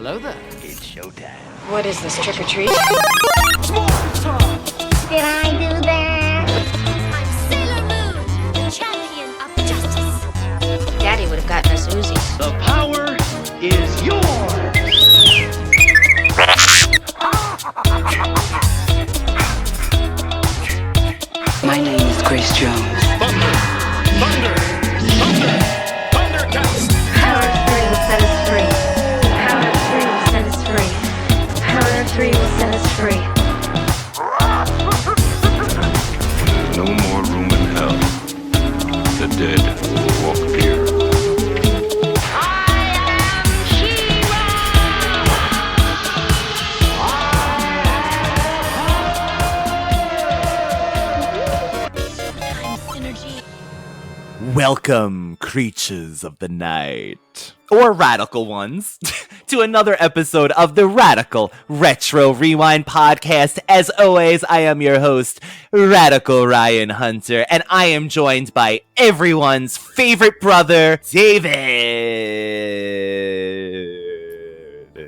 Hello there. It's showtime. What is this, trick-or-treat? Did I do that? I'm Sailor Moon, champion of justice. Daddy would have gotten us Uzis. The power is yours. My name is Grace Jones. Thunder! Thundercats! Power of 3 will set us free. Power of 3 will set us free. Power of 3 will set us free. There's no more room in hell. The dead will walk here. Welcome, creatures of the night, or radical ones, to another episode of the Radical Retro Rewind podcast. As always, I am your host, Radical Ryan Hunter, and I am joined by everyone's favorite brother, David.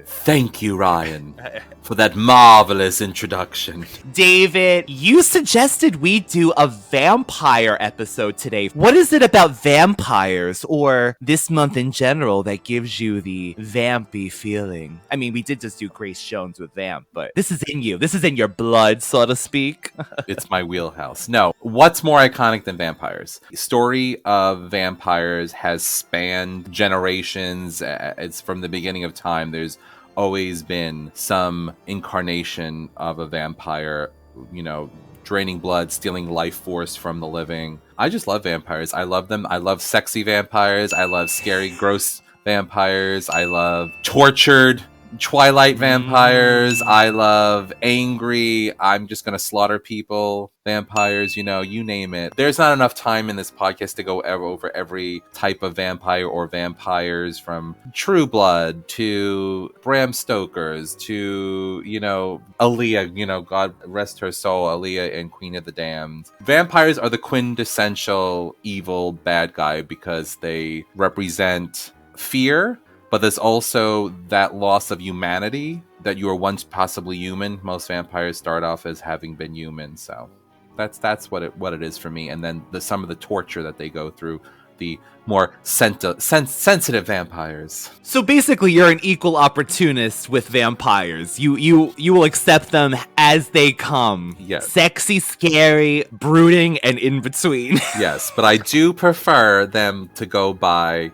Thank you, Ryan, for that marvelous introduction. David, you suggested we do a vampire episode today. What is it about vampires, or this month in general, that gives you the vampy feeling? I mean, we did just do Grace Jones with vamp, but this is in you. This is in your blood, so to speak. It's my wheelhouse. No, what's more iconic than vampires? The story of vampires has spanned generations. It's from the beginning of time. There's always been some incarnation of a vampire, you know, draining blood, stealing life force from the living. I just love vampires. I love them. I love sexy vampires. I love scary, gross vampires. I love tortured Twilight vampires. I love angry, I'm just gonna slaughter people vampires, you know, you name it. There's not enough time in this podcast to go over every type of vampire or vampires, from True Blood to Bram Stoker's to, you know, Aaliyah, you know, God rest her soul, Aaliyah in Queen of the Damned. Vampires are the quintessential evil bad guy because they represent fear, but there's also that loss of humanity, that you were once possibly human. Most vampires start off as having been human, so that's what it is for me. And then some of the torture that they go through, the more sensitive vampires. So basically, you're an equal opportunist with vampires. You will accept them as they come. Yes. Sexy, scary, brooding, and in between. Yes, but I do prefer them to go by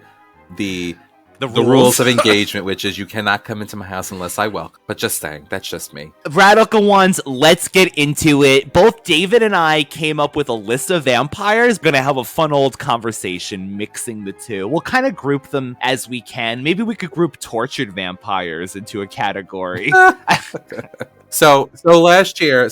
the The rules of engagement, which is you cannot come into my house unless I welcome. But just saying, that's just me. Radical ones, let's get into it. Both David and I came up with a list of vampires. We're gonna have a fun old conversation mixing the two. We'll kind of group them as we can. Maybe we could group tortured vampires into a category. So last year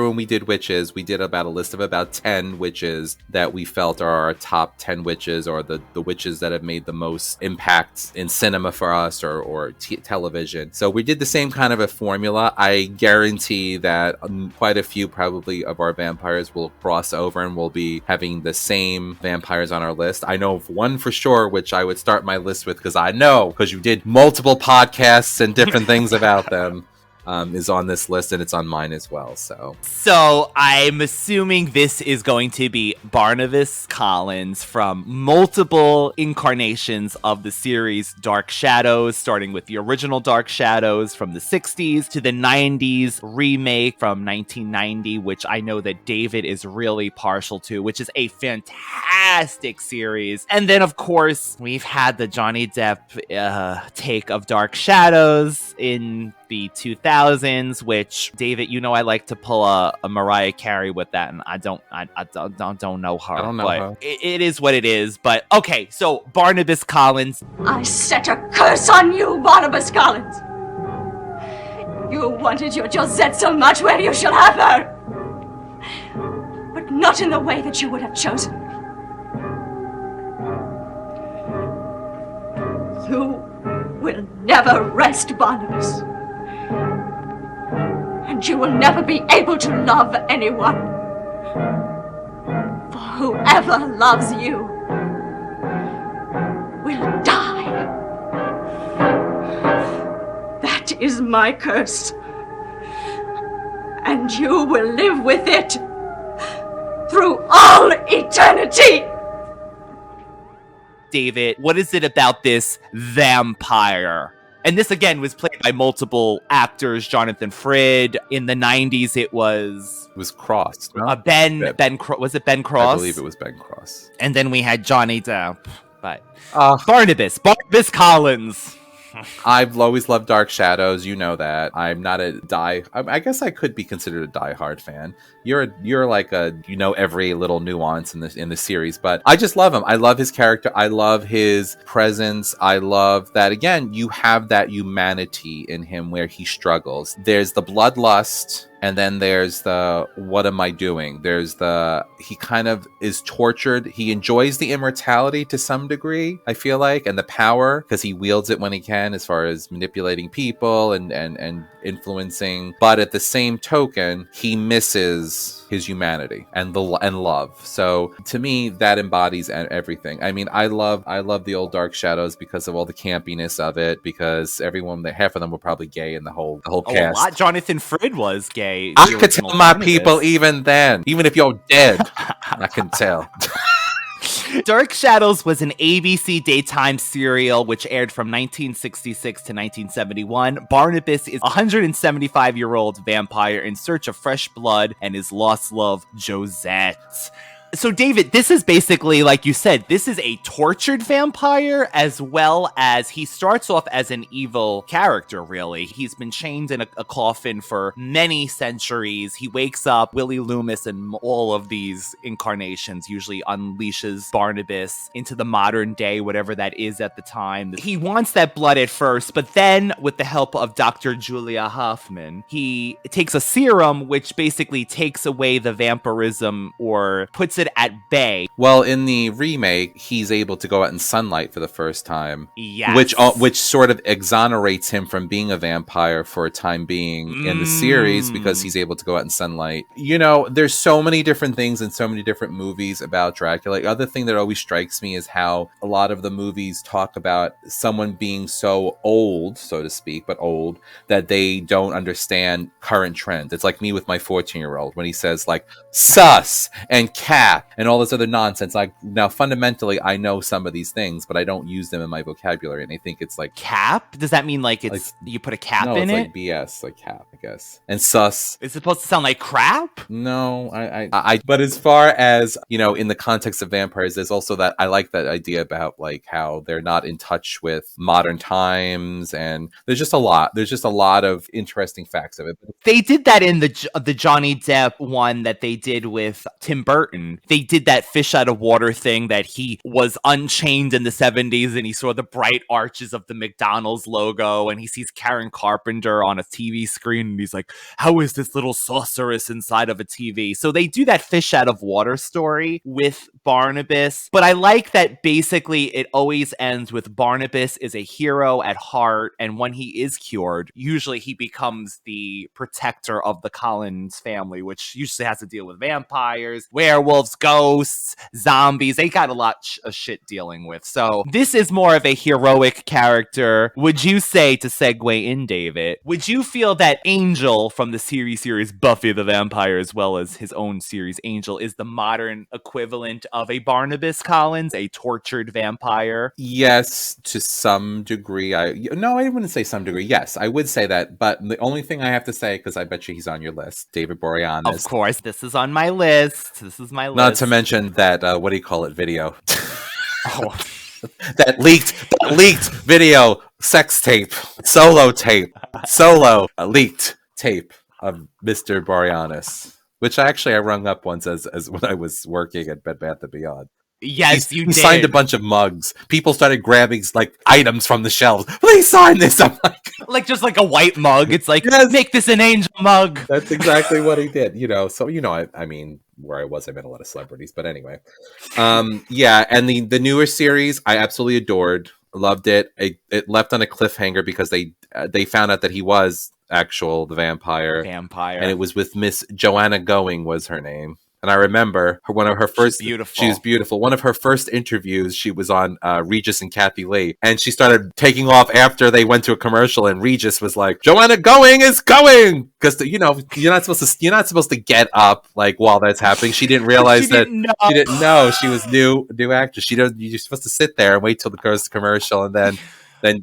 when we did witches, we did about a list of about 10 witches that we felt are our top 10 witches, or the witches that have made the most impact in cinema for us, or television. So we did the same kind of a formula. I guarantee that quite a few probably of our vampires will cross over and we'll be having the same vampires on our list. I know of one for sure, which I would start my list with, because you did multiple podcasts and different things about them. Is on this list, and it's on mine as well. So I'm assuming this is going to be Barnabas Collins from multiple incarnations of the series Dark Shadows, starting with the original Dark Shadows from the 60s to the 90s remake from 1990, which I know that David is really partial to, which is a fantastic series. And then, of course, we've had the Johnny Depp take of Dark Shadows in the 2000s, which, David, you know I like to pull a Mariah Carey with that, and I don't know her. I don't know but her. It is what it is. But okay, so Barnabas Collins. I set a curse on you, Barnabas Collins. You wanted your Josette so much, where you shall have her. But not in the way that you would have chosen. You will never rest, Barnabas. And you will never be able to love anyone. For whoever loves you will die. That is my curse. And you will live with it through all eternity. David, what is it about this vampire? And this, again, was played by multiple actors. Jonathan Frid. In the 90s, it was Cross. No? Was it Ben Cross? I believe it was Ben Cross. And then we had Johnny Depp. But Barnabas Collins. I've always loved Dark Shadows. You know that. I'm not I guess I could be considered a diehard fan. You're like every little nuance in the series, but I just love him. I love his character. I love his presence. I love that, again, you have that humanity in him where he struggles. There's the bloodlust. And then there's the, what am I doing? There's the, he kind of is tortured. He enjoys the immortality to some degree, I feel like, and the power, because he wields it when he can, as far as manipulating people and influencing. But at the same token, he misses his humanity and love. So to me, that embodies everything. I mean, I love the old Dark Shadows because of all the campiness of it, because half of them were probably gay in the whole cast. A lot. Jonathan Frid was gay. I could tell my people even then, even if you're dead, I can tell. Dark Shadows was an ABC daytime serial which aired from 1966 to 1971. Barnabas is a 175-year-old vampire in search of fresh blood and his lost love, Josette. So, David, this is basically, like you said, this is a tortured vampire, as well as he starts off as an evil character, really. He's been chained in a coffin for many centuries. He wakes up, Willie Loomis and all of these incarnations usually unleashes Barnabas into the modern day, whatever that is at the time. He wants that blood at first, but then, with the help of Dr. Julia Hoffman, he takes a serum which basically takes away the vampirism or puts it at bay. Well, in the remake, he's able to go out in sunlight for the first time. Yes. Which sort of exonerates him from being a vampire for a time being in the series, because he's able to go out in sunlight. You know, there's so many different things in so many different movies about Dracula. The other thing that always strikes me is how a lot of the movies talk about someone being so old, so to speak, but old, that they don't understand current trends. It's like me with my 14-year-old when he says like sus and cat and all this other nonsense. Like, now fundamentally I know some of these things, but I don't use them in my vocabulary, and I think it's like cap. Does that mean like it's you put a cap in it? No, it's like BS, like cap, I guess. And sus. It's supposed to sound like crap? No, I but as far as, you know, in the context of vampires, there's also that I like that idea about like how they're not in touch with modern times, and there's just a lot of interesting facts of it. They did that in the Johnny Depp one that they did with Tim Burton. They did that fish out of water thing, that he was unchained in the 70s and he saw the bright arches of the McDonald's logo, and he sees Karen Carpenter on a TV screen, and he's like, how is this little sorceress inside of a TV? So they do that fish out of water story with Barnabas, but I like that basically it always ends with Barnabas is a hero at heart, and when he is cured, usually he becomes the protector of the Collins family, which usually has to deal with vampires, werewolves, ghosts, zombies. They got a lot of shit dealing with. So this is more of a heroic character. Would you say, to segue in, David, would you feel that Angel from the series Buffy the Vampire, as well as his own series Angel, is the modern equivalent of a Barnabas Collins, a tortured vampire? Yes, to some degree. I wouldn't say some degree. Yes, I would say that. But the only thing I have to say, because I bet you he's on your list, David Boreanaz. Of course, this is on my list. Not to mention that, what do you call it, video? that leaked video sex tape, solo leaked tape of Mr. Boreanaz, which I rung up once as when I was working at Bed Bath & Beyond. Yes, you did. He signed a bunch of mugs. People started grabbing like items from the shelves. Please sign this. I'm like just like a white mug. It's like, yes, make this an Angel mug. That's exactly what he did. You know, so I mean, where I met a lot of celebrities, but anyway, yeah. And the newer series, I absolutely adored. Loved it. It left on a cliffhanger because they found out that he was the vampire, and it was with Miss Joanna Going was her name. And I remember one of her first. beautiful. She was beautiful. One of her first interviews, she was on Regis and Kathy Lee, and she started taking off after they went to a commercial. And Regis was like, "Joanna Going is going," because you're not supposed to get up like while that's happening. She didn't realize she didn't know she was new actress. You're supposed to sit there and wait till the goes to commercial, and then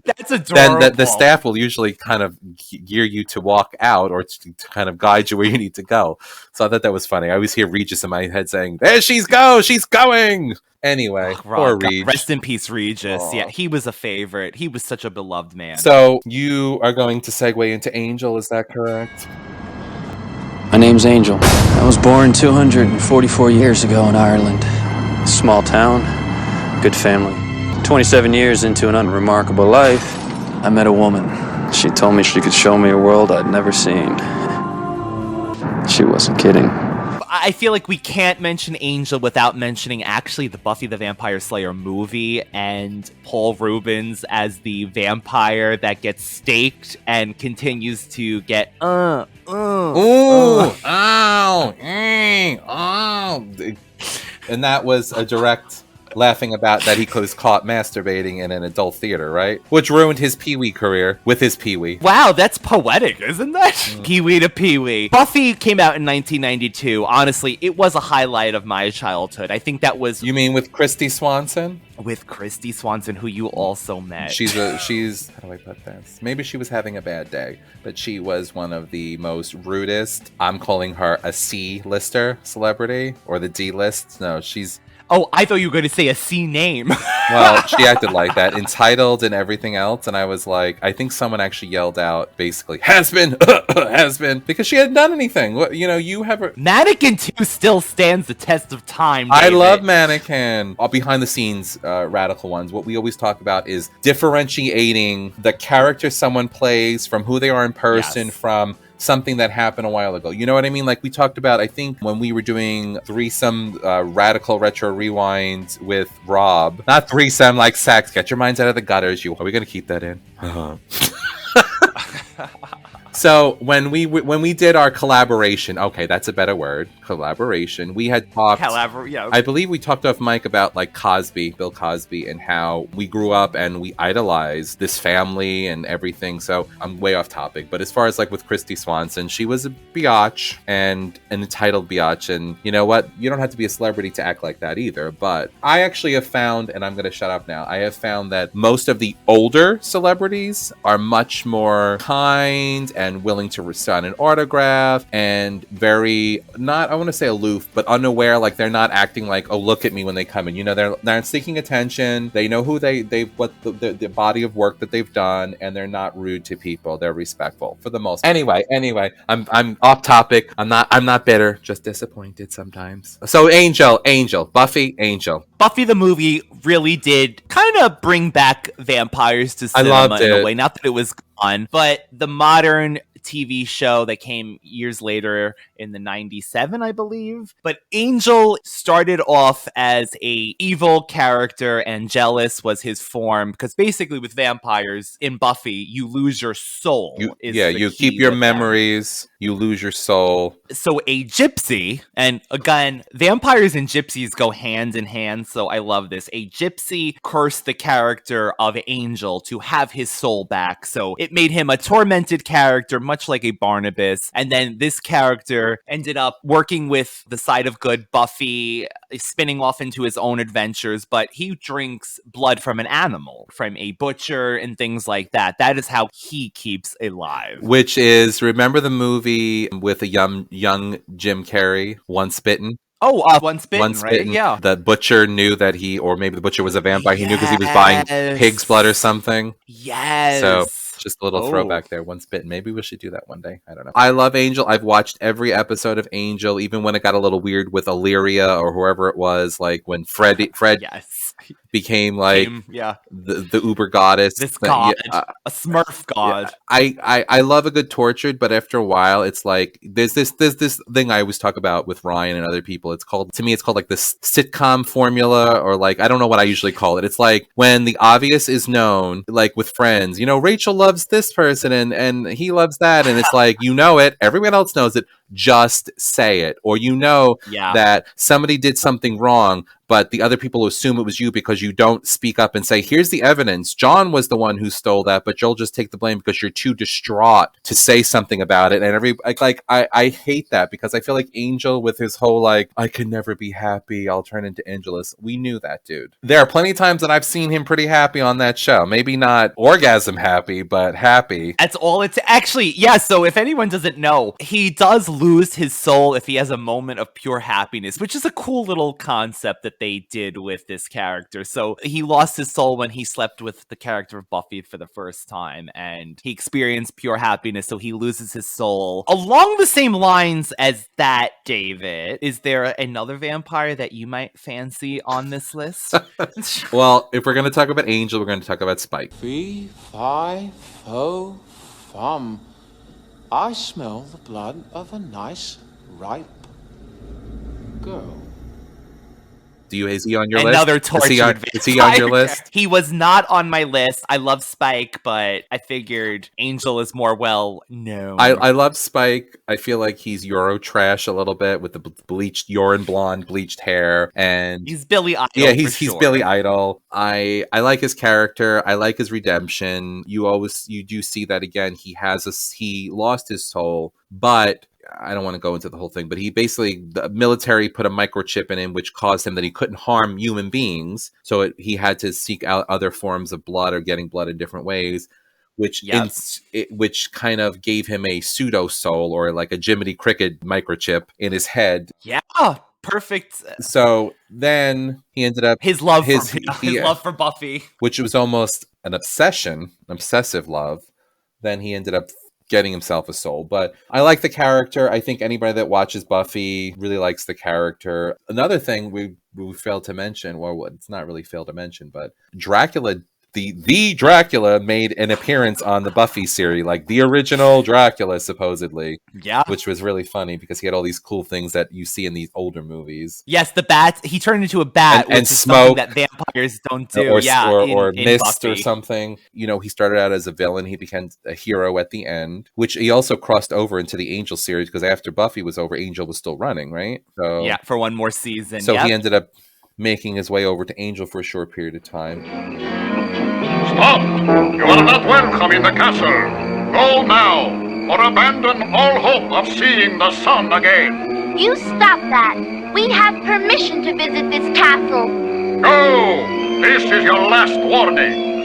that's adorable. Then the staff will usually kind of gear you to walk out or to kind of guide you where you need to go. So I thought that was funny. I always hear Regis in my head saying, "There she's going." Anyway, poor Regis. Rest in peace, Regis. Aww. Yeah, he was a favorite. He was such a beloved man. So you are going to segue into Angel, is that correct? My name's Angel. I was born 244 years ago in Ireland. Small town, good family. 27 years into an unremarkable life, I met a woman. She told me she could show me a world I'd never seen. She wasn't kidding. I feel like we can't mention Angel without mentioning actually the Buffy the Vampire Slayer movie and Paul Rubens as the vampire that gets staked and continues to get ow. And that was a direct laughing about that he was caught masturbating in an adult theater, right? Which ruined his Pee-wee career with his Pee-wee. Wow, that's poetic, isn't that? Pee-wee to Pee-wee. Buffy came out in 1992. Honestly, it was a highlight of my childhood. I think that was... You mean with Kristy Swanson? With Kristy Swanson, who you also met. She's how do I put this? Maybe she was having a bad day, but she was one of the most rudest. I'm calling her a C-lister celebrity, or the D-list. No, she's... Oh, I thought you were going to say a C name. Well, she acted like that, entitled and everything else, and I was like, I think someone actually yelled out, basically, has been, because she hadn't done anything. You have her... Mannequin 2 still stands the test of time, David. I love Mannequin. Behind the scenes, radical ones. What we always talk about is differentiating the character someone plays from who they are in person from something that happened a while ago. You know what I mean? Like we talked about, I think, when we were doing threesome radical retro rewinds with Rob. Not threesome like sex. Get your minds out of the gutters. Are we going to keep that in? So when we did our collaboration, okay, that's a better word, collaboration. We had talked. I believe we talked off mic about like Bill Cosby, and how we grew up and we idolized this family and everything. So I'm way off topic, but as far as like with Kristy Swanson, she was a biatch and an entitled biatch, and you know what? You don't have to be a celebrity to act like that either. But I actually have found, and I'm going to shut up now. I have found that most of the older celebrities are much more kind and willing to sign an autograph and very not, I want to say aloof, but unaware. Like they're not acting like, oh, look at me when they come in. They're not seeking attention. They know who what the body of work that they've done, and they're not rude to people. They're respectful for the most. Anyway, I'm off topic. I'm not bitter, just disappointed sometimes. So Angel, Buffy, Angel. Buffy the movie really did kind of bring back vampires to cinema in a way. Not that it was gone, but the modern TV show that came years later in the 97, I believe. But Angel started off as a evil character, and jealous was his form, because basically with vampires in Buffy, you lose your soul. You keep your memories, you lose your soul. So a gypsy, and again, vampires and gypsies go hand in hand, so I love this. A gypsy cursed the character of Angel to have his soul back, so it made him a tormented character, much like a Barnabas. And then this character ended up working with the side of good, Buffy, spinning off into his own adventures, but he drinks blood from an animal, from a butcher and things like that. That is how he keeps alive. Which is, remember the movie with a young Jim Carrey, Once Bitten? Oh, Once Bitten, right? Yeah. The butcher knew that or maybe the butcher was a vampire. He knew because he was buying pig's blood or something. Yes. So just a little throwback there. Once Bitten. Maybe we should do that one day. I don't know. I love Angel. I've watched every episode of Angel, even when it got a little weird with Illyria or whoever it was, like when Fred became like the uber goddess. This god. A Smurf god. Yeah. I love a good tortured, but after a while it's like there's this thing I always talk about with Ryan and other people. It's called like this sitcom formula, or like I don't know what I usually call it. It's like when the obvious is known, like with Friends, Rachel loves this person and he loves that, and it's like, it, everyone else knows it, just say it. Or that somebody did something wrong, but the other people assume it was you because you don't speak up and say, here's the evidence. John was the one who stole that, but you'll just take the blame because you're too distraught to say something about it. And I hate that because I feel like Angel with his whole, like, I can never be happy, I'll turn into Angelus. We knew that, dude. There are plenty of times that I've seen him pretty happy on that show. Maybe not orgasm happy, but happy. That's all it's actually, yeah. So if anyone doesn't know, he does lose his soul if he has a moment of pure happiness, which is a cool little concept that they did with this character. So he lost his soul when he slept with the character of Buffy for the first time, and he experienced pure happiness, so he loses his soul. Along the same lines as that, David, is there another vampire that you might fancy on this list? Well, if we're going to talk about Angel, we're going to talk about Spike. Fee, fi, fo, fum. I smell the blood of a nice, ripe girl. Is he on your Another list? tortured Is he on your list? He was not on my list. I love Spike, but I figured Angel is more well known. I love Spike. I feel like he's Euro trash a little bit with the bleached urine blonde, bleached hair, and he's Billy Idol. Yeah, he's Billy Idol. I like his character. I like his redemption. You do see that again. He lost his soul, but I don't want to go into the whole thing, but the military put a microchip in him, which caused him that he couldn't harm human beings. So he had to seek out other forms of blood or getting blood in different ways, which kind of gave him a pseudo soul or like a Jiminy Cricket microchip in his head. Yeah. Perfect. So then he ended up his love for Buffy, which was almost an obsessive love. Then he ended up getting himself a soul. But I like the character. I think anybody that watches Buffy really likes the character. Another thing we failed to mention, well, it's not really failed to mention, but Dracula, the Dracula made an appearance on the Buffy series, like the original Dracula, supposedly. Yeah. Which was really funny because he had all these cool things that you see in these older movies. Yes, the bat. He turned into a bat, and which is smoke something that vampires don't do. Or mist Buffy. or something. He started out as a villain. He became a hero at the end, which he also crossed over into the Angel series because after Buffy was over, Angel was still running, right? So yeah, for one more season. So he ended up making his way over to Angel for a short period of time. Stop! You are not welcome in the castle. Go now, or abandon all hope of seeing the sun again. You stop that. We have permission to visit this castle. Go! This is your last warning.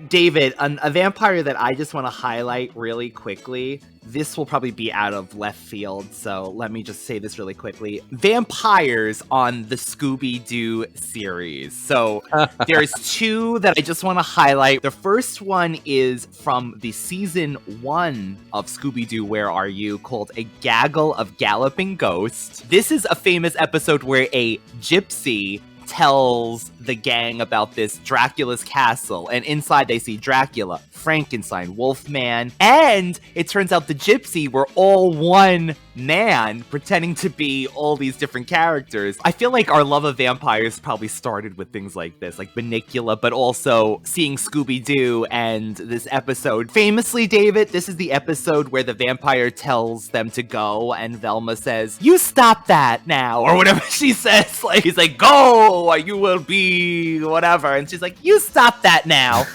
David, a vampire that I just want to highlight really quickly. This will probably be out of left field, so let me just say this really quickly. Vampires on the Scooby-Doo series. So there's two that I just want to highlight. The first one is from the season 1 of Scooby-Doo, Where Are You? Called A Gaggle of Galloping Ghosts. This is a famous episode where a gypsy tells the gang about this Dracula's castle, and inside they see Dracula, Frankenstein, Wolfman, and it turns out the gypsy were all one man pretending to be all these different characters. I feel like our love of vampires probably started with things like this, like Blacula, but also seeing Scooby-Doo and this episode. Famously, David, this is the episode where the vampire tells them to go, and Velma says, "You stop that now," or whatever she says. Like, he's like, "Go, or you will be whatever," and she's like, "You stop that now."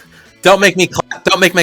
Don't make me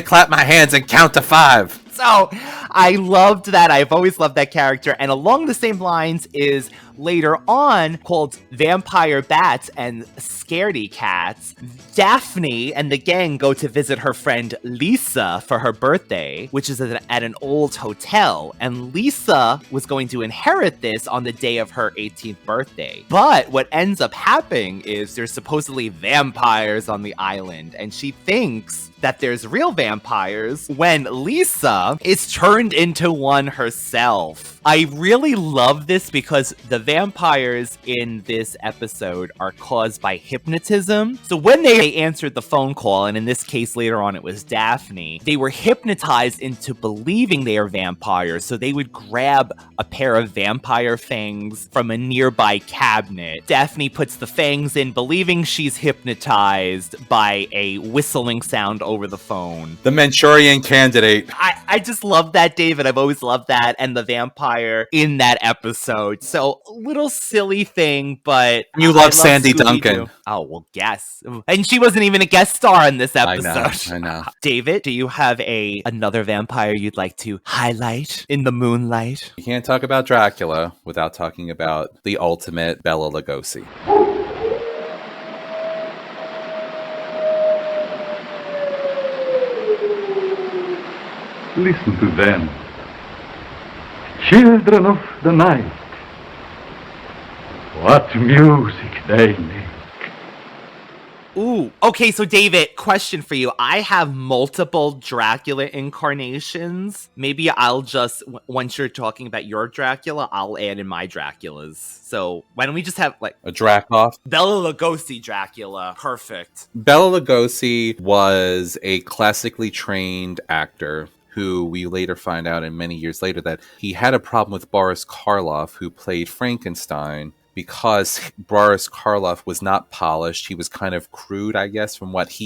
clap my hands and count to 5. So I loved that. I've always loved that character. And along the same lines is later on called Vampire Bats and Scaredy Cats. Daphne and the gang go to visit her friend Lisa for her birthday, which is at an old hotel. And Lisa was going to inherit this on the day of her 18th birthday. But what ends up happening is there's supposedly vampires on the island, and she thinks that there's real vampires when Lisa is turned into one herself. I really love this because the vampires in this episode are caused by hypnotism. So when they answered the phone call, and in this case later on it was Daphne, they were hypnotized into believing they are vampires. So they would grab a pair of vampire fangs from a nearby cabinet. Daphne puts the fangs in, believing she's hypnotized by a whistling sound over the phone. The Manchurian Candidate. I just love that that, David. I've always loved that. And the vampire in that episode. So, a little silly thing, but You love Sandy Duncan. Oh, well, yes. And she wasn't even a guest star in this episode. I know. David, do you have another vampire you'd like to highlight in the moonlight? You can't talk about Dracula without talking about the ultimate Bela Lugosi. Listen to them. Children of the night. What music they make. Ooh, okay, so David, question for you. I have multiple Dracula incarnations. Maybe I'll just, once you're talking about your Dracula, I'll add in my Draculas. So why don't we just have like a Drac-off? Bela Lugosi Dracula. Perfect. Bela Lugosi was a classically trained actor who we later find out, and many years later, that he had a problem with Boris Karloff, who played Frankenstein, because Boris Karloff was not polished. He was kind of crude, I guess, from what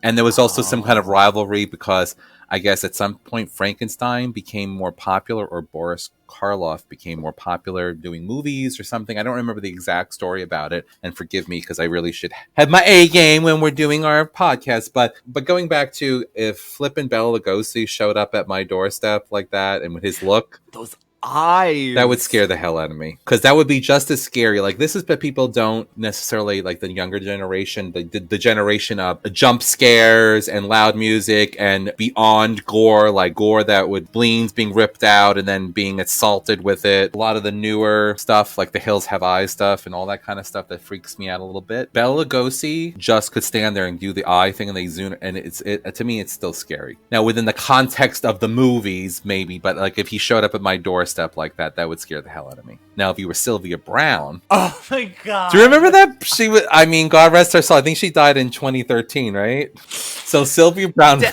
and there was also some kind of rivalry because I guess at some point Frankenstein became more popular, or Boris Karloff became more popular doing movies or something. I don't remember the exact story about it, and forgive me because I really should have my A game when we're doing our podcast. But going back to, if flippin' Bela Lugosi showed up at my doorstep like that and with his look, those eyes, that would scare the hell out of me, because that would be just as scary. Like, this is what people don't necessarily like, the younger generation, the generation of jump scares and loud music and beyond gore, like gore that would bleeds being ripped out and then being assaulted with it. A lot of the newer stuff, like The Hills Have Eyes stuff and all that kind of stuff, that freaks me out a little bit. Bela Lugosi just could stand there and do the eye thing, and they zoom, and to me it's still scary. Now, within the context of the movies, maybe, but like if he showed up at my doorstep like that would scare the hell out of me. Now, if you were Sylvia Browne, oh my god, do you remember that? She was, I mean, God rest her soul, I think she died in 2013, right? So Sylvia Browne,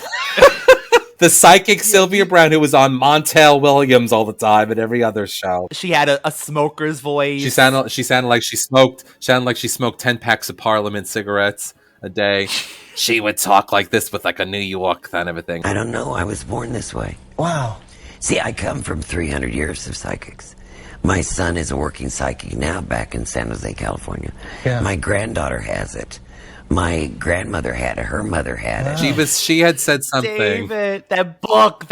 the psychic Sylvia Browne, who was on Montel Williams all the time and every other show. She had a smoker's voice. She sounded like she smoked 10 packs of Parliament cigarettes a day. She would talk like this with like a New York kind of a thing. I don't know, I was born this way. Wow. See, I come from 300 years of psychics. My son is a working psychic now back in San Jose, California. Yeah. My granddaughter has it. My grandmother had it. Her mother had it. She had said something. David, that book.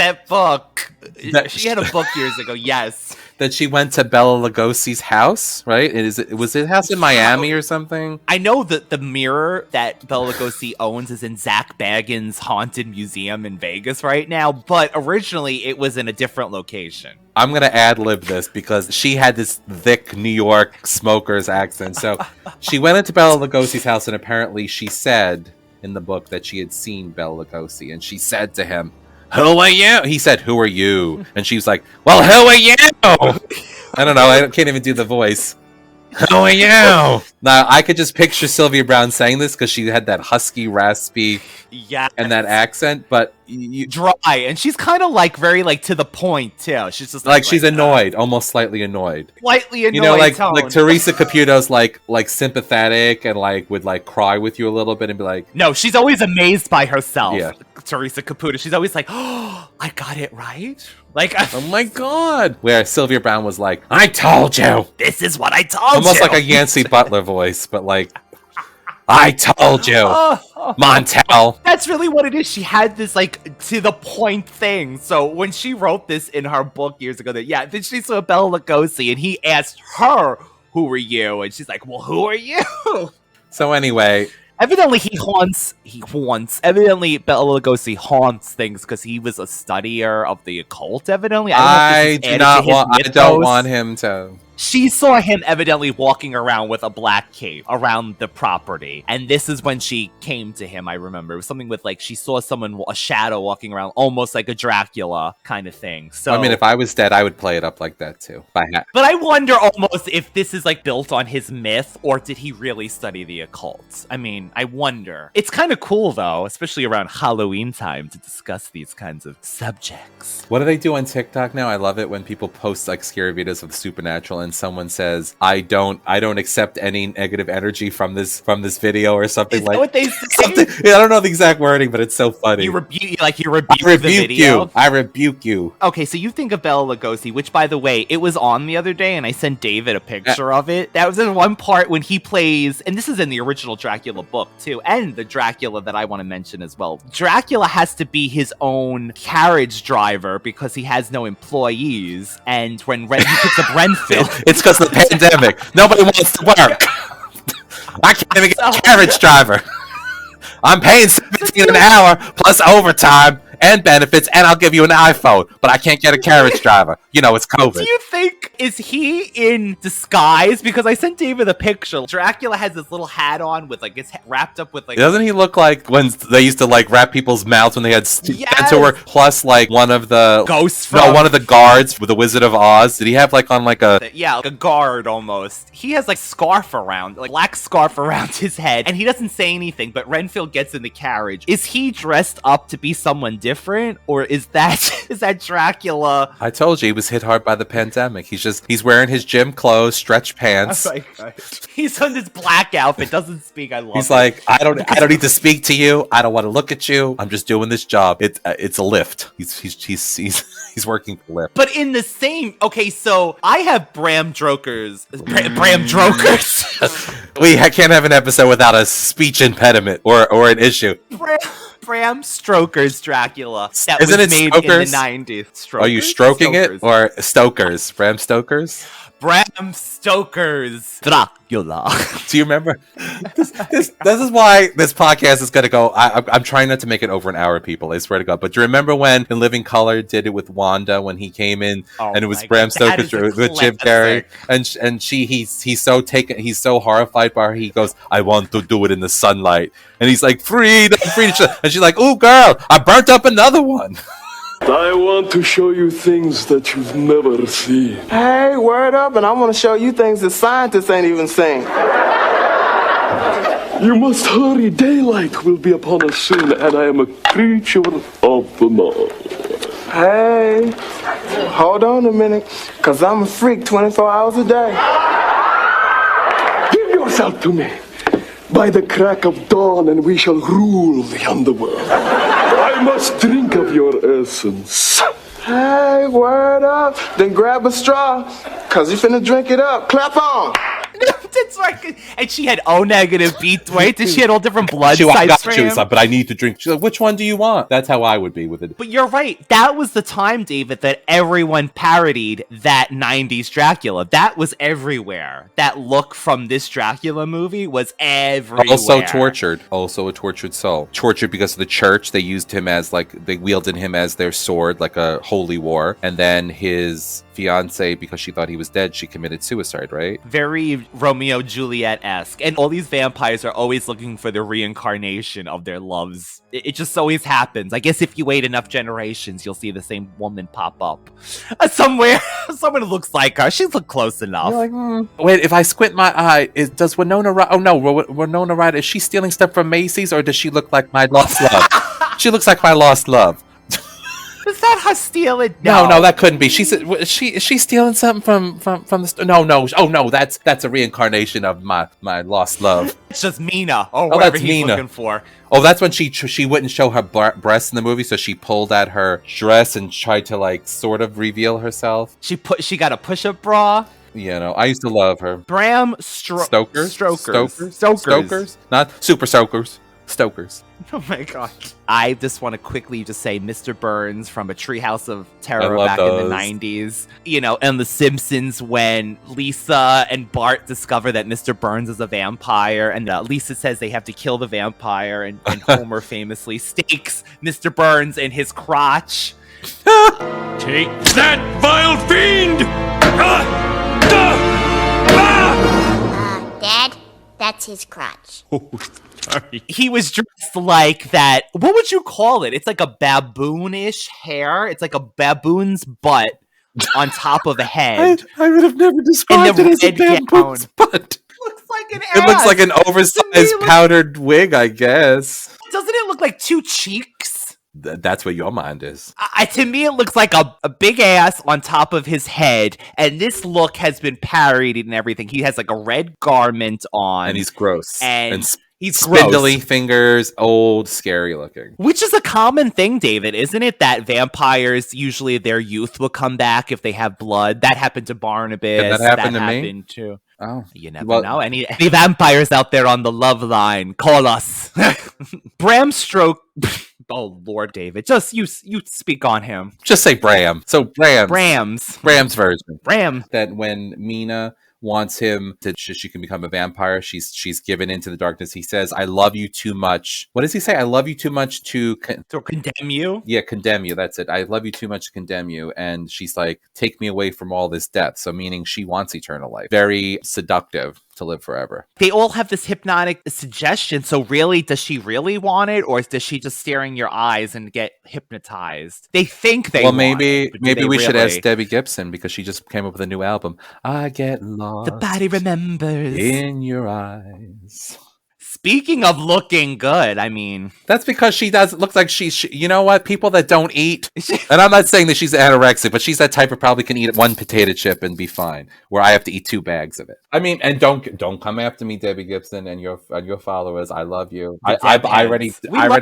She had a book years ago, yes. That she went to Bela Lugosi's house, right? Was it house in Miami or something? I know that the mirror that Bela Lugosi owns is in Zach Bagans' Haunted Museum in Vegas right now, but originally it was in a different location. I'm going to ad-lib this because she had this thick New York smoker's accent. So she went into Bela Lugosi's house, and apparently she said in the book that she had seen Bela Lugosi, and she said to him, "Who are you?" He said, "Who are you?" And she was like, "Well, who are you?" I don't know. I can't even do the voice. Who are you? Now, I could just picture Sylvia Browne saying this because she had that husky, raspy, and that accent, but dry, and she's kind of like very like to the point too. She's just like she's annoyed, almost slightly annoyed. Slightly annoyed. You know, like Teresa Caputo's like sympathetic and like would like cry with you a little bit and be like, no, she's always amazed by herself. Yeah. Teresa Caputo, she's always like, "Oh, I got it right." Like, oh my god. Where Sylvia Browne was like, "I told you. This is what I told you." Almost like a Yancey Butler voice, but like, "I told you, Montel." That's really what it is. She had this like to the point thing. So when she wrote this in her book years ago, then she saw Bela Lugosi and he asked her, "Who are you?" And she's like, "Well, who are you?" So anyway, evidently Evidently Bela Lugosi haunts things because he was a studier of the occult. Evidently, I don't want him to. She saw him evidently walking around with a black cape around the property. And this is when she came to him, I remember. It was something with, like, she saw a shadow walking around, almost like a Dracula kind of thing. So I mean, if I was dead, I would play it up like that, too. But I wonder almost if this is, like, built on his myth, or did he really study the occult? I mean, I wonder. It's kind of cool, though, especially around Halloween time, to discuss these kinds of subjects. What do they do on TikTok now? I love it when people post, like, scary videos of the supernatural and someone says, I don't accept any negative energy from this video or something. Is that what they say? Something, I don't know the exact wording, but it's so funny. You rebuke the video. I rebuke you. Okay, so you think of Bela Lugosi, which, by the way, it was on the other day, and I sent David a picture of it. That was in one part when he plays, and this is in the original Dracula book, too, and the Dracula that I want to mention as well. Dracula has to be his own carriage driver because he has no employees, and when he picks up Renfield... It's because of the pandemic. Nobody wants to work. I can't even get a carriage driver. I'm paying $17 an hour plus overtime and benefits, and I'll give you an iPhone, but I can't get a carriage driver. You know, it's COVID. Do you think, is he in disguise? Because I sent David a picture. Dracula has this little hat on with, like, it's wrapped up with, like... Doesn't he look like when they used to, like, wrap people's mouths when they had dental work? Plus, like, one of the... Ghosts one of the guards with the Wizard of Oz. Did he have, like, on, like, a... Yeah, like a guard, almost. He has, like, black scarf around his head, and he doesn't say anything, but Renfield gets in the carriage. Is he dressed up to be someone different, or is that Dracula? I told you he was hit hard by the pandemic. He's wearing his gym clothes, stretch pants. Oh my God. He's on this black outfit, doesn't speak. I love. He's like, I don't need to speak to you. I don't want to look at you. I'm just doing this job. It's a lift. He's working for Lyft. But in the same, okay, so I have Bram Drokers. Bram Drokers. We can't have an episode without a speech impediment or an issue. Bram Stoker's Dracula. That Isn't was it made Stokers? in the 90s. Strokers? Are you stroking Stokers? it or Stokers? Bram Stoker's? Bram Stoker's Dracula. Do you remember? This is why this podcast is going to go. I'm trying not to make it over an hour, people. I swear to God. But do you remember when In Living Color did it with Wanda when he came in and it was Bram Stoker's with Jim Carrey and he's so horrified by her. He goes, I want to do it in the sunlight, and he's like, freedom, freedom, and she's like, ooh, girl, I burnt up another one. I want to show you things that you've never seen. Hey, word up, and I want to show you things that scientists ain't even seen. You must hurry. Daylight will be upon us soon, and I am a creature of the night. Hey, hold on a minute, because I'm a freak 24 hours a day. Give yourself to me. By the crack of dawn, and we shall rule the underworld. I must drink of your essence. Hey, word up. Then grab a straw, because you finna drink it up. Clap on. That's right. And she had O negative, B, right? She had all different blood I types got you, but I need to drink. She's like, which one do you want? That's how I would be with it. But you're right. That was the time, David, that everyone parodied that 90s Dracula. That was everywhere. That look from this Dracula movie was everywhere. Also tortured. Also a tortured soul. Tortured because of the church. They used him as, like, they wielded him as their sword, like a holy war. And then his fiance, because she thought he was dead, she committed suicide, right? Very Romeo Juliet-esque. And all these vampires are always looking for the reincarnation of their loves. It just always happens. I guess if you wait enough generations, you'll see the same woman pop up. Somewhere, someone who looks like her. She's look close enough. You're like, Wait, if I squint my eye, does Winona Ryder... Oh no, Winona Ryder, is she stealing stuff from Macy's, or does she look like my lost love? She looks like my lost love. Is that her stealing? No, that couldn't be. Is she stealing something from the store? No. Oh no, that's a reincarnation of my lost love. It's just Mina. Whatever that's he's Mina. looking for. Oh, that's when she wouldn't show her breasts in the movie, so she pulled at her dress and tried to, like, sort of reveal herself. She got a push-up bra. You know, I used to love her. Bram Stokers? Stokers. Not Super Stokers. Stokers. Oh my god. I just want to quickly just say Mr. Burns from A Treehouse of Terror back those. in the 90s. You know, and The Simpsons when Lisa and Bart discover that Mr. Burns is a vampire, and Lisa says they have to kill the vampire, and Homer famously stakes Mr. Burns in his crotch. Take that, vile fiend! Dad, that's his crotch. Sorry. He was dressed like that. What would you call it? It's like a baboonish hair. It's like a baboon's butt on top of a head. I would have never described it as a baboon's butt. Looks like an It looks like an oversized powdered wig, I guess. Doesn't it look like two cheeks? That's where your mind is. To me, it looks like a big ass on top of his head, and this look has been parodied and everything. He has like a red garment on, And he's gross. And he's spindly gross. fingers, old, scary looking. Which is a common thing, David, isn't it? That vampires, usually their youth will come back if they have blood. That happened to Barnabas. Did that happen to me? Happened to... Oh. You never know. Any vampires out there on the love line, call us. Bram Stroke... Oh, Lord, David. Just you speak on him. Just say Bram. So Bram's version. Bram. That when Mina wants him to, she can become a vampire. She's given into the darkness. He says, "I love you too much." What does he say? I love you too much to condemn you. Yeah, condemn you. That's it. I love you too much to condemn you. And she's like, take me away from all this death. So meaning she wants eternal life. Very seductive to live forever. They all have this hypnotic suggestion. So really, does she really want it, or does she just stare in your eyes and get hypnotized? They think they. Well, maybe we should really? ask Debbie Gibson, because she just came up with a new album. I get lost. The body remembers in your eyes. Speaking of looking good, I mean... That's because she does look like she you know what? People that don't eat... and I'm not saying that she's anorexic, but she's that type of probably can eat one potato chip and be fine, where I have to eat 2 bags of it. I mean, and don't come after me, Debbie Gibson, and your followers. I love you. I already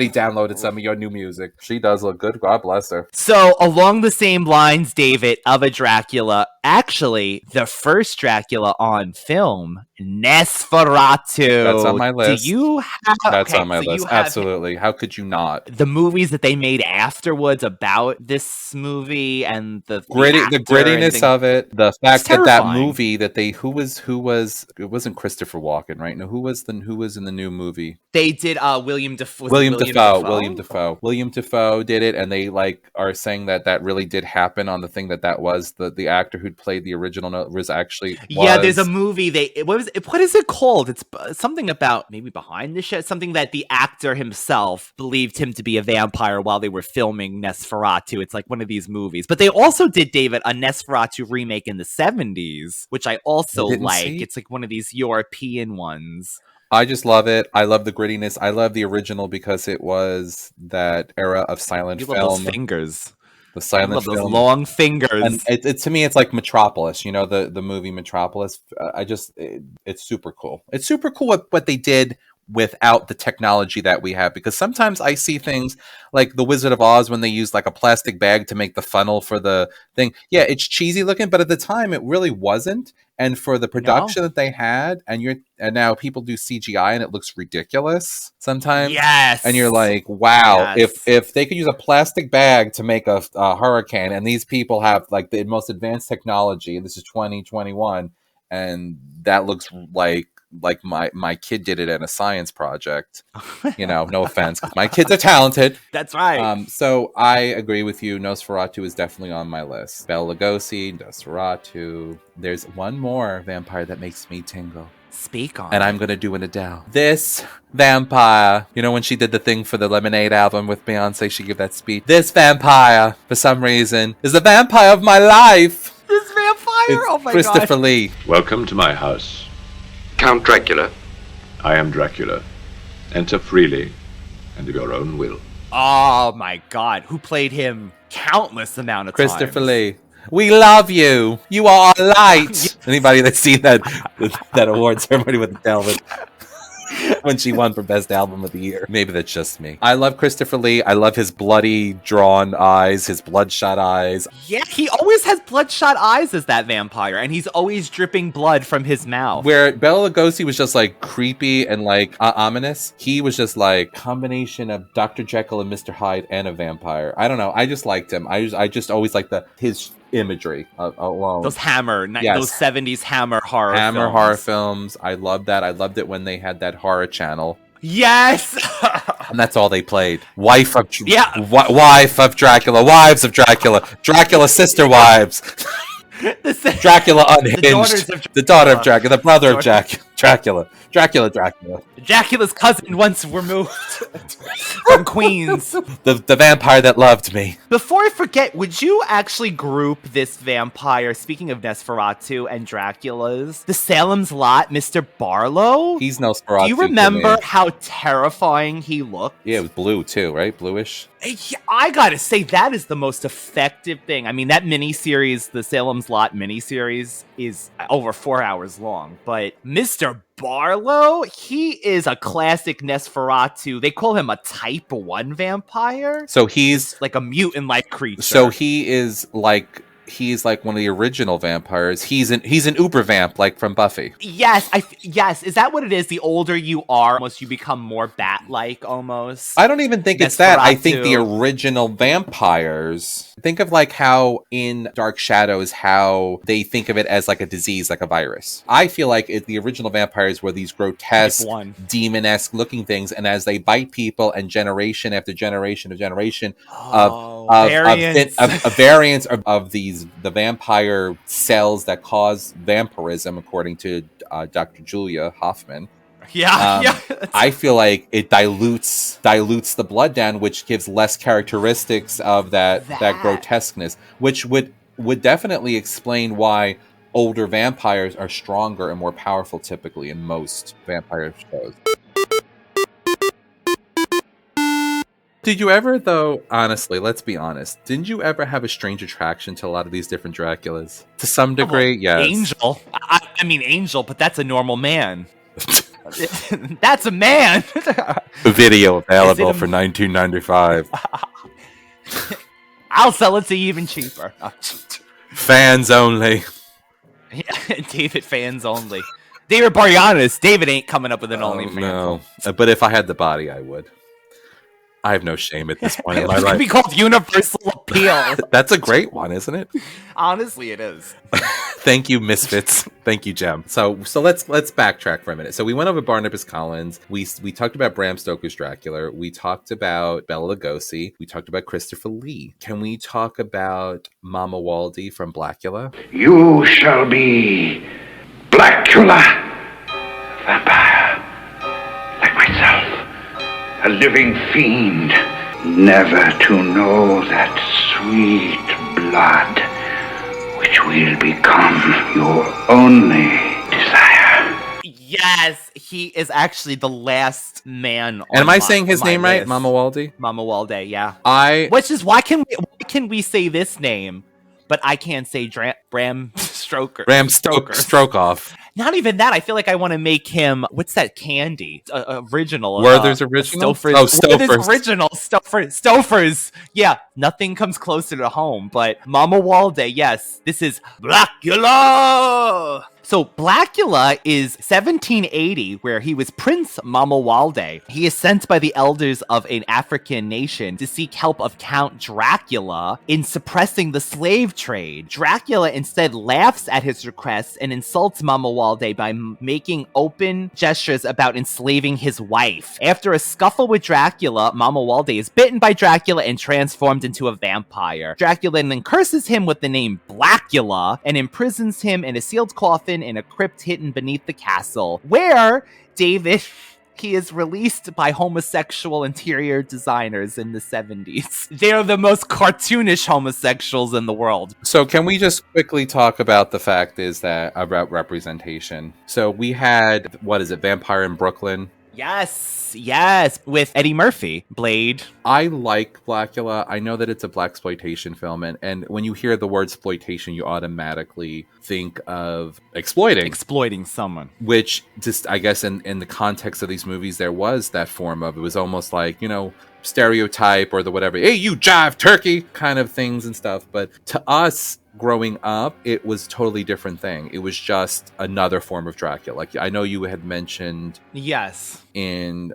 downloaded some of your new music. She does look good. God bless her. So, along the same lines, David, of a Dracula, actually, the first Dracula on film, Nosferatu. That's on my list. Do you have... That's on my list. Absolutely. How could you not? The movies that they made afterwards about this movie and the grittiness of it, the fact that movie that they who was it wasn't Christopher Walken, right? No, who was in the new movie? They did William Dafoe. William Dafoe did it, and they are saying that really did happen on the thing that was the actor who'd played the original was actually there's a movie what is it called? It's something about maybe Behind the Shed, something that the actor himself believed him to be a vampire while they were filming Nosferatu. It's like one of these movies. But they also did, David, a Nosferatu remake in the 70s, which I also like. It's like one of these European ones. I just love it. I love the grittiness. I love the original because it was that era of silent film. Love those fingers. The silent film. Those long fingers. And it to me, it's like Metropolis. You know, the movie Metropolis. It's super cool. It's super cool what they did without the technology that we have, because sometimes I see things like the Wizard of Oz when they use like a plastic bag to make the funnel for the thing. Yeah, it's cheesy looking, but at the time it really wasn't. And for the production that they had, and now people do CGI and it looks ridiculous sometimes. Yes. And you're like, wow, yes. if they could use a plastic bag to make a hurricane, and these people have like the most advanced technology, and this is 2021, and that looks like my kid did it in a science project. You know, no offense, 'cause my kids are talented. That's right. So I agree with you. Nosferatu is definitely on my list. Bela Lugosi, Nosferatu. There's one more vampire that makes me tingle. Speak on. And I'm going to do an Adele. This vampire, you know, when she did the thing for the Lemonade album with Beyonce, she gave that speech. This vampire, for some reason, is the vampire of my life. This vampire? Oh my God. Christopher Lee. Welcome to my house. Count Dracula. I am Dracula. Enter freely and of your own will. Oh my God. Who played him countless amount of times? Christopher Lee. We love you. You are a light. Anybody that's seen that award ceremony with Delvin when she won for Best Album of the Year. Maybe that's just me. I love Christopher Lee. I love his bloody, drawn eyes, his bloodshot eyes. Yeah, he always has bloodshot eyes as that vampire, and he's always dripping blood from his mouth. Where Bela Lugosi was just like creepy and like ominous, he was just like combination of Dr. Jekyll and Mr. Hyde and a vampire. I don't know. I just liked him. I just always liked his imagery alone. Those those 70s Hammer horror films. I love that. I loved it when they had that horror channel. Yes. And that's all they played. Wife of Dracula, wives of Dracula, Dracula's sister wives. Dracula unhinged. The daughter of Dracula, the brother of Dracula. Dracula. Dracula's cousin once removed from Queens. The vampire that loved me. Before I forget, would you actually group this vampire, speaking of Nosferatu and Dracula's, the Salem's Lot, Mr. Barlow? He's Nosferatu. Do you remember how terrifying he looked? Yeah, it was blue too, right? Bluish. I gotta say, that is the most effective thing. I mean, that miniseries, the Salem's Lot miniseries, is over 4 hours long. But Mr. Barlow, he is a classic Nosferatu. They call him a type 1 vampire. So he's like a mutant-like creature. So he's like one of the original vampires. He's an uber vamp, like from Buffy. Yes, yes. Is that what it is? The older you are, almost you become more bat-like, almost. I don't even think it's that. I think the original vampires. Think of like how in Dark Shadows, how they think of it as like a disease, like a virus. I feel like the original vampires were these grotesque, demon-esque looking things, and as they bite people, and generation after generation of generation a variance of the vampire cells that cause vampirism, according to Dr. Julia Hoffman. Yeah. I feel like it dilutes the blood down, which gives less characteristics of that grotesqueness, which would definitely explain why older vampires are stronger and more powerful typically in most vampire shows. Did you ever, though, honestly, let's be honest, didn't you ever have a strange attraction to a lot of these different Draculas? To some degree, yes. Angel. I mean, Angel, but that's a normal man. That's a man. Video available for $19.95. I'll sell it to you even cheaper. Fans only. Yeah, David fans only. David Boreanaz. David ain't coming up with an OnlyFans. No, but if I had the body, I would. I have no shame at this point in my life. It could be called Universal Appeal. That's a great one, isn't it? Honestly, it is. Thank you, Misfits. Thank you, Jem. So let's backtrack for a minute. So we went over Barnabas Collins. We talked about Bram Stoker's Dracula. We talked about Bela Lugosi. We talked about Christopher Lee. Can we talk about Mama Waldy from Blacula? You shall be Blacula, vampire, like myself. A living fiend, never to know that sweet blood, which will become your only desire. Yes, he is actually the last man. And am I saying his name right? Mama Waldy? Mama Waldy, yeah. Which is why can we say this name, but I can't say Bram Stoker. Bram Strokeoff. Not even that. I feel like I want to make him. What's that candy? Original. Werther's original. Stouffer's. Werther's original. Stouffer's. Yeah, nothing comes closer to home. But Mama Waldy, yes, this is Blacula. So Blacula is 1780, where he was Prince Mama Waldy. He is sent by the elders of an African nation to seek help of Count Dracula in suppressing the slave trade. Dracula instead laughs at his requests and insults Mama Waldy by making open gestures about enslaving his wife. After a scuffle with Dracula, Mama Waldy is bitten by Dracula and transformed into a vampire. Dracula then curses him with the name Blacula and imprisons him in a sealed coffin in a crypt hidden beneath the castle, where David, he is released by homosexual interior designers in the 70s. They're the most cartoonish homosexuals in the world. So can we just quickly talk about the fact is that about representation? So we had, Vampire in Brooklyn? Yes, with Eddie Murphy, Blade. I like Blacula. I know that it's a blaxploitation film, and when you hear the word exploitation, you automatically think of exploiting someone. Which just, I guess, in the context of these movies, there was that form of, it was almost like, stereotype or the whatever, hey, you jive turkey kind of things and stuff. But to us, growing up, it was a totally different thing. It was just another form of Dracula. Like, I know you had mentioned... Yes. in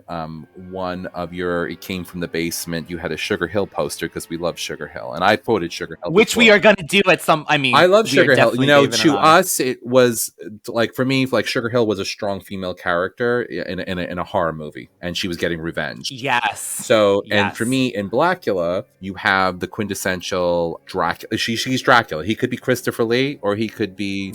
one of your It Came From the Basement, you had a Sugar Hill poster because we love Sugar Hill. And I quoted Sugar Hill. Which we are going to do at some, I mean. I love Sugar Hill. You know, to us, us, it was, like, for me, like, Sugar Hill was a strong female character in a horror movie. And she was getting revenge. Yes. So, and for me, in Blacula, you have the quintessential Dracula. She's Dracula. He could be Christopher Lee, or he could be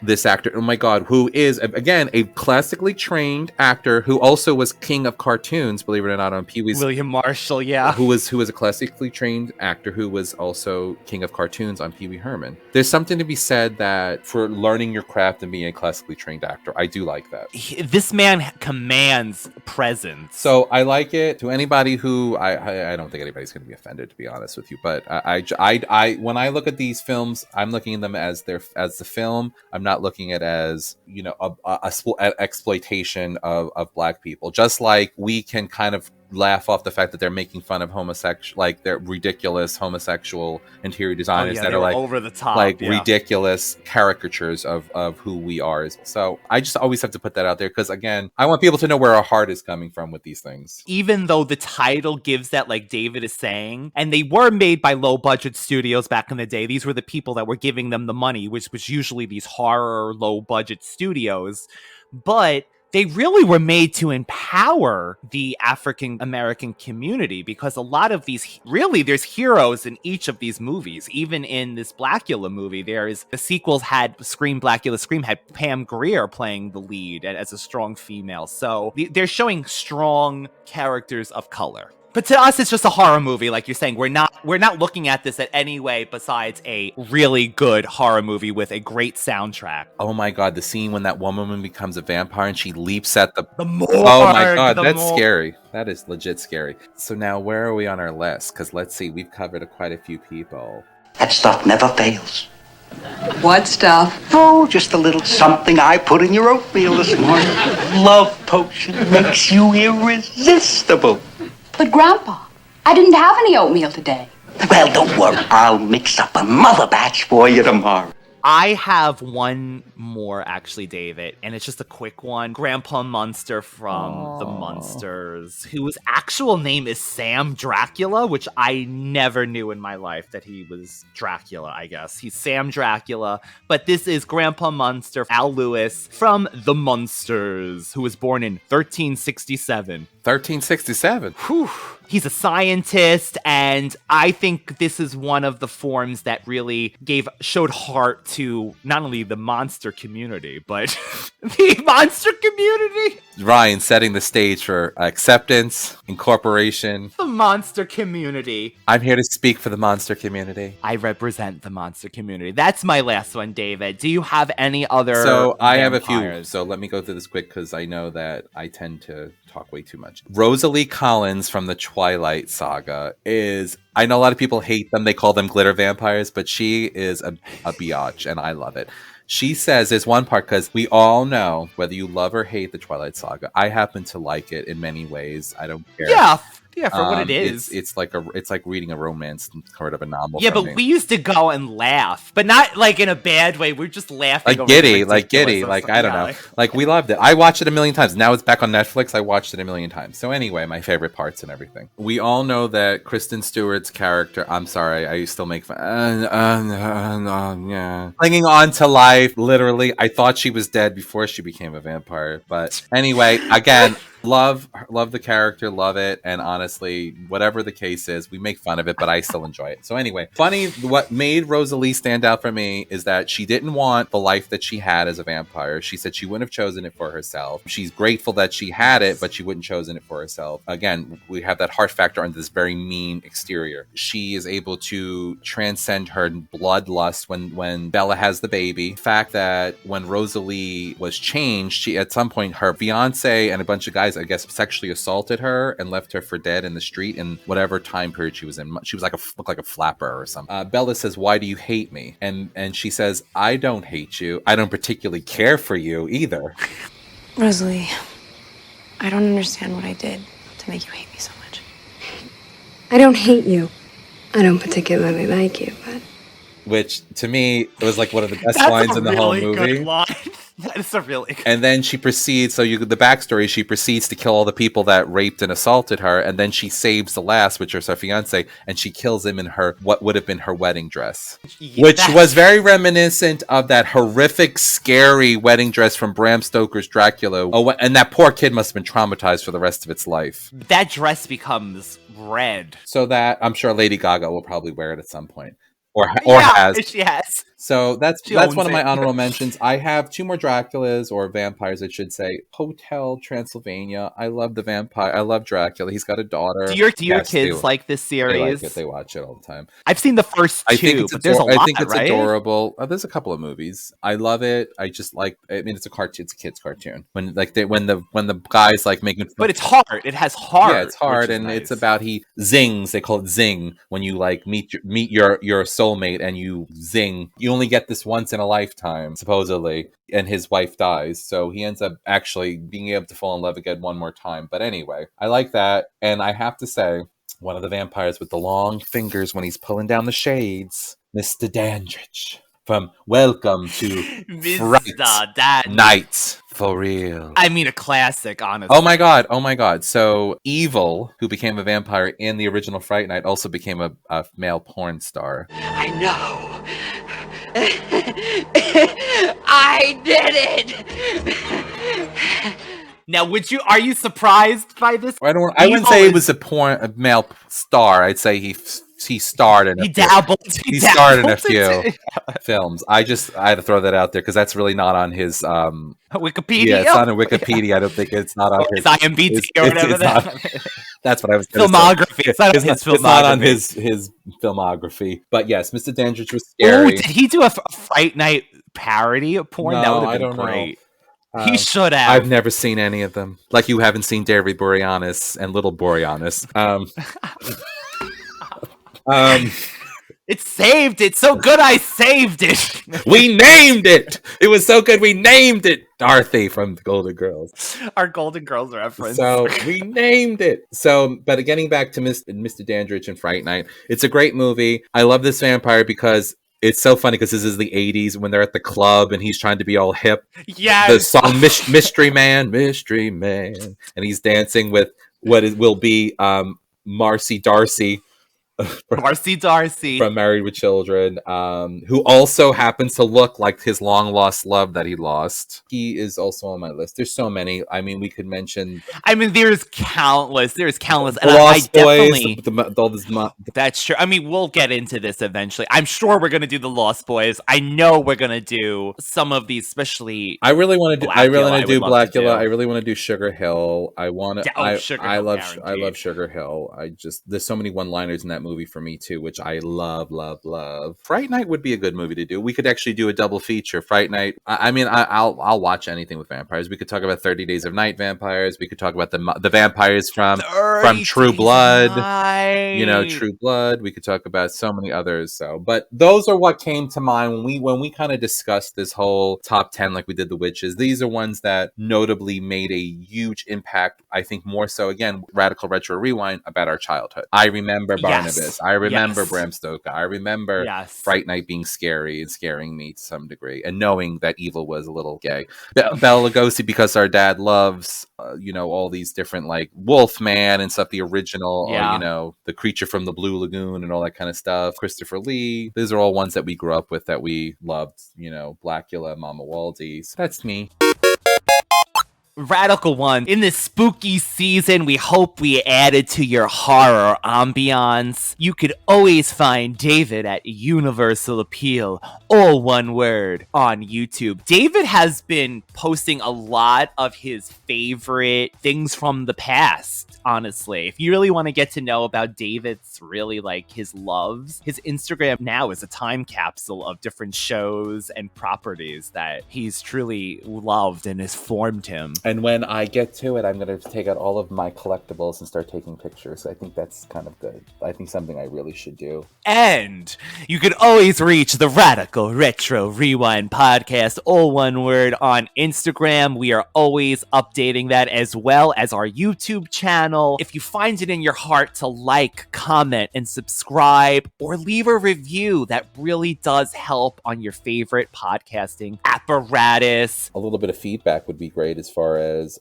this actor. Oh my God, who is, again, a classically trained actor who also was king of cartoons, believe it or not, on Pee-wee's. William Marshall, Who was a classically trained actor who was also king of cartoons on Pee-wee Herman. There's something to be said that for learning your craft and being a classically trained actor. I do like that. This man commands presence. So I like it. To anybody who, I don't think anybody's going to be offended, to be honest with you, but I when I look at these films, I'm looking at them as the film. I'm not looking at it as, you know, a exploitation of Black people. Just like we can kind of laugh off the fact that they're making fun of homosexual, like they're ridiculous homosexual interior designers that are like over the top, like ridiculous caricatures of who we are. So I just always have to put that out there because, again, I want people to know where our heart is coming from with these things. Even though the title gives that, like David is saying, and they were made by low budget studios back in the day. These were the people that were giving them the money, which was usually these horror low budget studios. But they really were made to empower the African American community, because a lot of these, really, there's heroes in each of these movies. Even in this Blacula movie, the sequels had Blacula Scream had Pam Grier playing the lead as a strong female. So they're showing strong characters of color. But to us, it's just a horror movie, like you're saying. We're not looking at this in any way besides a really good horror movie with a great soundtrack. Oh my God, the scene when that woman becomes a vampire and she leaps at the morgue. Oh my God, that's scary. That is legit scary. So now where are we on our list? Because let's see, we've covered quite a few people. That stuff never fails. What stuff? Oh, just a little something I put in your oatmeal this morning. Love potion makes you irresistible. But Grandpa, I didn't have any oatmeal today. Well, don't worry. I'll mix up another batch for you tomorrow. I have one more, actually, David, and it's just a quick one. Grandpa Munster from The Munsters, whose actual name is Sam Dracula, which I never knew in my life that he was Dracula, I guess. He's Sam Dracula, but this is Grandpa Munster, Al Lewis, from The Munsters, who was born in 1367. 1367? Whew. He's a scientist, and I think this is one of the forms that really showed heart to not only the monster community, but the monster community. Ryan setting the stage for acceptance, incorporation. The monster community. I'm here to speak for the monster community. I represent the monster community. That's my last one, David. Do you have any other So I have vampires? a few. So let me go through this quick because I know that I tend to talk way too much. Rosalie Collins from the Twilight Saga is, I know a lot of people hate them. They call them glitter vampires, but she is a biatch, and I love it. She says there's one part, because we all know, whether you love or hate the Twilight Saga, I happen to like it in many ways. I don't care. Yeah, for what it is. It's like reading a romance sort of a novel. Yeah, but we used to go and laugh, but not like in a bad way. We're just laughing. Like giddy. Like, I don't know. Like, we loved it. I watched it a million times. Now it's back on Netflix. I watched it a million times. So anyway, my favorite parts and everything. We all know that Kristen Stewart's character, I'm sorry, I still make fun. Clinging on to life, literally. I thought she was dead before she became a vampire. But anyway, again, love the character, love it, and honestly, whatever the case is, we make fun of it, but I still enjoy it. So anyway, funny, what made Rosalie stand out for me is that she didn't want the life that she had as a vampire. She said she wouldn't have chosen it for herself. She's grateful that she had it, but she wouldn't have chosen it for herself. Again, we have that heart factor under this very mean exterior. She is able to transcend her bloodlust when Bella has the baby. The fact that when Rosalie was changed, she, at some point, her fiance and a bunch of guys, I guess, sexually assaulted her and left her for dead in the street in whatever time period she was in. She was looked like a flapper or something. Bella says, "Why do you hate me?" And she says, "I don't hate you. I don't particularly care for you either." Rosalie, I don't understand what I did to make you hate me so much. I don't hate you. I don't particularly like you, but... Which, to me, it was like one of the best lines in the whole movie. That is a really. And then she proceeds. The backstory. She proceeds to kill all the people that raped and assaulted her, and then she saves the last, which is her fiance, and she kills him in what would have been her wedding dress, which was very reminiscent of that horrific, scary wedding dress from Bram Stoker's Dracula. Oh, and that poor kid must have been traumatized for the rest of its life. That dress becomes red. So that I'm sure Lady Gaga will probably wear it at some point. Or has. She has. So that's one of my honorable mentions. I have 2 more Draculas, or vampires, I should say. Hotel Transylvania. I love the vampire. I love Dracula. He's got a daughter. Do your kids like this series? They like it. They watch it all the time. I've seen the first 2, but there's a lot, I think it's right? adorable. There's a couple of movies. I love it. I just like. I mean, it's a cartoon. It's a kids' cartoon. When the guys like making. But it's hard. It has heart. Yeah, it's hard, and nice. It's about he zings. They call it zing when you like meet your soulmate and you zing. You only get this once in a lifetime, supposedly, and his wife dies, so he ends up actually being able to fall in love again one more time. But anyway, I like that, and I have to say, one of the vampires with the long fingers when he's pulling down the shades, Mr. Dandridge from Welcome to Fright Night. For real. I mean, a classic, honestly. Oh my god. So Evil, who became a vampire in the original Fright Night, also became a male porn star. I know. I did it. Now, are you surprised by this? I wouldn't say it was a male star. I'd say he starred in. He dabbled. He starred in a few films. I had to throw that out there because that's really not on his Wikipedia. Yeah, it's not on Wikipedia. I don't think it's not on his IMDb or whatever. That's what I was. Filmography. It's not on his filmography. It's not on his filmography. But yes, Mr. Dandridge was scary. Oh, did he do a Fright Night parody of porn? No, that would have been great. He should have. I've never seen any of them. Like you haven't seen Dairy Boreanaz and Little Boreanaz. It's saved. It's so good. I saved it. We named it. It was so good. We named it Dorothy from the Golden Girls. Our Golden Girls reference. So we named it. So, but getting back to Mr. Dandridge and Fright Night, it's a great movie. I love this vampire because it's so funny because this is the 80s when they're at the club and he's trying to be all hip. Yes. The song Mystery Man, and he's dancing with will be Marcy Darcy. Marcy Darcy from Married with Children, who also happens to look like his long lost love that he lost. He is also on my list. There's so many. I mean, we could mention. I mean, there's countless. The and Lost Boys, definitely. That's true. I mean, we'll get into this eventually. I'm sure we're gonna do the Lost Boys. I know we're gonna do some of these, especially. I really want to do. I really want to do Blacula. I really want to do Sugar Hill. I want to. I love Sugar Hill. There's so many one-liners in that movie for me too, which I love. Fright Night would be a good movie to do. We could actually do a double feature. Fright Night. I'll watch anything with vampires. We could talk about 30 Days of Night vampires. We could talk about the vampires from True Blood. True Blood. We could talk about so many others. So, but those are what came to mind when we kind of discussed this whole top 10, like we did the witches. These are ones that notably made a huge impact. I think more so, again, Radical Retro Rewind, about our childhood. I remember Barnabas. Yes. I remember Bram Stoker. I remember Fright Night being scary and scaring me to some degree, and knowing that Evil was a little gay. Bela Lugosi, because our dad loves, all these different like Wolfman and stuff, the original, or, the Creature from the Blue Lagoon and all that kind of stuff. Christopher Lee. These are all ones that we grew up with that we loved. Blacula, Mama Waldy. So that's me. Radical One, in this spooky season, we hope we added to your horror ambiance. You could always find David at Universal Appeal, all one word, on YouTube. David has been posting a lot of his favorite things from the past, honestly. If you really want to get to know about David's really like his loves, his Instagram now is a time capsule of different shows and properties that he's truly loved and has formed him. And when I get to it, I'm going to take out all of my collectibles and start taking pictures. I think that's kind of good. I think something I really should do. And you can always reach the Radical Retro Rewind podcast, all one word, on Instagram. We are always updating that, as well as our YouTube channel. If you find it in your heart to like, comment, and subscribe, or leave a review, that really does help on your favorite podcasting app apparatus. A little bit of feedback would be great as far as,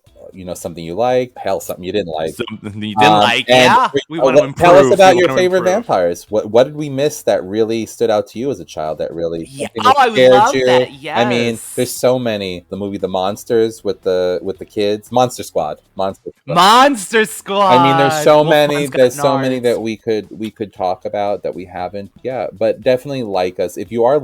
something you like, hell, something you didn't like. Something you didn't like, yeah. We want to improve. Tell us about your favorite vampires. What did we miss that really stood out to you as a child that really I would love that, yes. I mean, there's so many. The movie The Monsters with the kids. Monster Squad. Monster Squad. I mean, there's so many. There's so many that we could talk about that we haven't. Yeah, but definitely like us. If you are